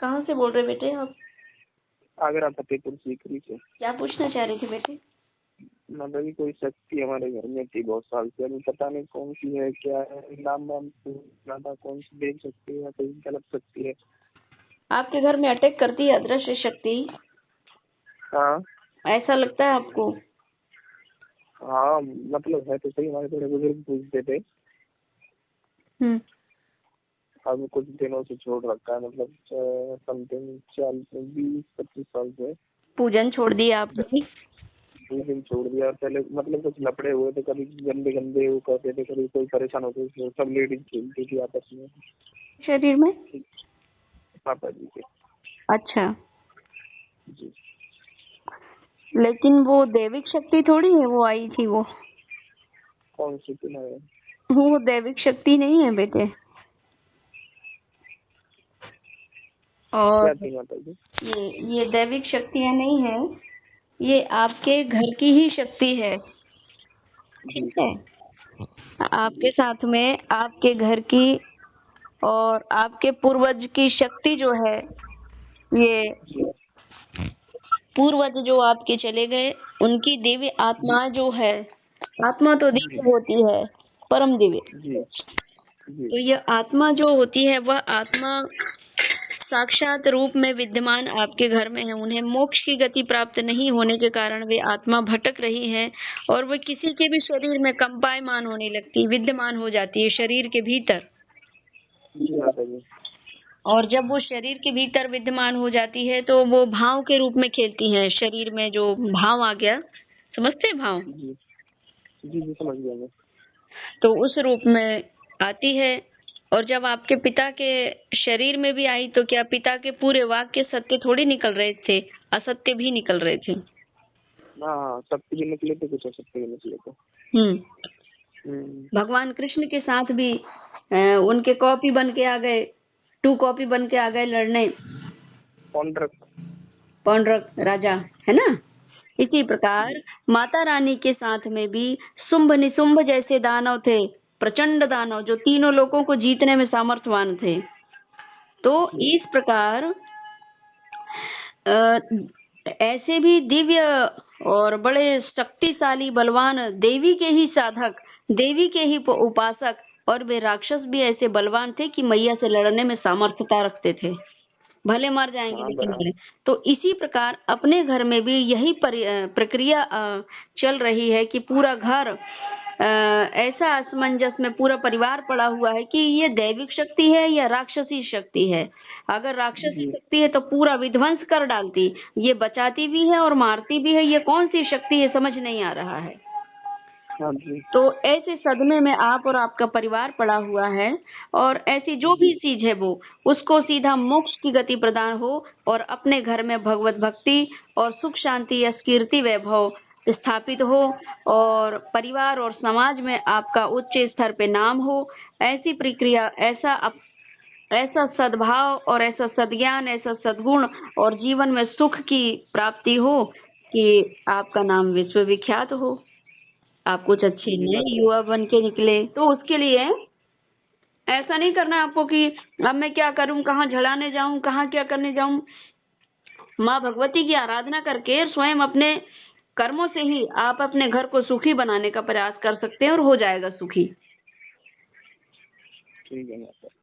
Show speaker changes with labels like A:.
A: कहाँ से बोल रहे बेटे आप?
B: आगरा फतेहपुर सीकरी से।
A: क्या पूछना चाह रहे थे बेटे?
B: मतलब कि कोई शक्ति हमारे घर में थी बहुत साल से, अभी पता नहीं कौन सी है, क्या है, नाम वाम पूछना था, कौन सी देख सकती है या कोई गलत शक्ति है।
A: आपके घर में अटैक करती है अदृश्य शक्ति?
B: हाँ
A: ऐसा लगता है आपको?
B: हाँ, मतलब है तो सही, हमारे थोड़े बुजुर्ग पूछते थे। अब कुछ दिनों से छोड़ रखा है, मतलब समथिंग 20-25 साल से।
A: पूजन छोड़ दिया आपने?
B: पूजन छोड़ दिया। पहले मतलब कुछ लफड़े हुए थे, कभी गंदे गंदे वो करते थे, कभी कोई परेशान होते थे, सब लेडीज खेलती थी आपस में
A: शरीर में?
B: पापा जी के।
A: अच्छा,
B: जी।
A: लेकिन वो दैविक शक्ति थोड़ी है, वो आई थी वो।
B: कौन सी है?
A: वो दैविक शक्ति नहीं है बेटे। और
B: क्या थी माता जी?
A: ये दैविक शक्तियाँ नहीं है, ये आपके घर की ही शक्ति है। ठीक है, आपके साथ में आपके घर की और आपके पूर्वज की शक्ति जो है, ये पूर्वज जो आपके चले गए उनकी दिव्य आत्मा जो है, आत्मा तो दिव्य होती है, परम दिव्य। तो यह आत्मा जो होती है वह आत्मा साक्षात रूप में विद्यमान आपके घर में है। उन्हें मोक्ष की गति प्राप्त नहीं होने के कारण वे आत्मा भटक रही है और वह किसी के भी शरीर में कंपायमान होने लगती, विद्यमान हो जाती है शरीर के भीतर। और जब वो शरीर के भीतर विद्यमान हो जाती है तो वो भाव के रूप में खेलती हैं। शरीर में जो भाव आ गया, समझते हैं भाव?
B: जी जी समझ गया मैं।
A: तो उस रूप में आती है। और जब आपके पिता के शरीर में भी आई तो क्या पिता के पूरे वाक्य सत्य थोड़ी निकल रहे थे, असत्य भी निकल रहे थे।
B: हाँ, सत्य भी निकले थे, कुछ असत्य भी निकले थे।
A: भगवान कृष्ण के साथ भी उनके कॉपी बन के आ गए, 2 कॉपी बन के आ गए लड़ने। पौंड्रक राजा है ना। इसी प्रकार माता रानी के साथ में भी शुंभ निशुंभ जैसे दानव थे, प्रचंड दानव जो तीनों लोगों को जीतने में सामर्थ्यवान थे। तो इस प्रकार ऐसे भी दिव्य और बड़े शक्तिशाली बलवान देवी के ही साधक, देवी के ही उपासक, और वे राक्षस भी ऐसे बलवान थे कि मैया से लड़ने में सामर्थ्यता रखते थे, भले मर जाएंगे लेकिन लड़े। तो इसी प्रकार अपने घर में भी यही प्रक्रिया चल रही है कि पूरा घर ऐसा असमंजस में पूरा परिवार पड़ा हुआ है कि ये दैविक शक्ति है या राक्षसी शक्ति है। अगर राक्षसी शक्ति है तो पूरा विध्वंस कर डालती, ये बचाती भी है और मारती भी है, ये कौन सी शक्ति है समझ नहीं आ रहा है। तो ऐसे सदमे में आप और आपका परिवार पड़ा हुआ है और ऐसी जो भी चीज है वो उसको सीधा मोक्ष की गति प्रदान हो और अपने घर में भगवत भक्ति और सुख शांति या कीर्ति वैभव स्थापित हो और परिवार और समाज में आपका उच्च स्तर पे नाम हो। ऐसी प्रक्रिया, ऐसा सद्भाव और ऐसा सद्ज्ञान, ऐसा सद्गुण और जीवन में सुख की प्राप्ति हो कि आपका नाम विश्व विख्यात हो, आप कुछ अच्छे नए युवा बन के निकले। तो उसके लिए ऐसा नहीं करना है आपको कि अब मैं क्या करूं, कहाँ झड़ाने जाऊं, कहाँ क्या करने जाऊं। माँ भगवती की आराधना करके स्वयं अपने कर्मों से ही आप अपने घर को सुखी बनाने का प्रयास कर सकते हैं और हो जाएगा सुखी।
B: ठीक है।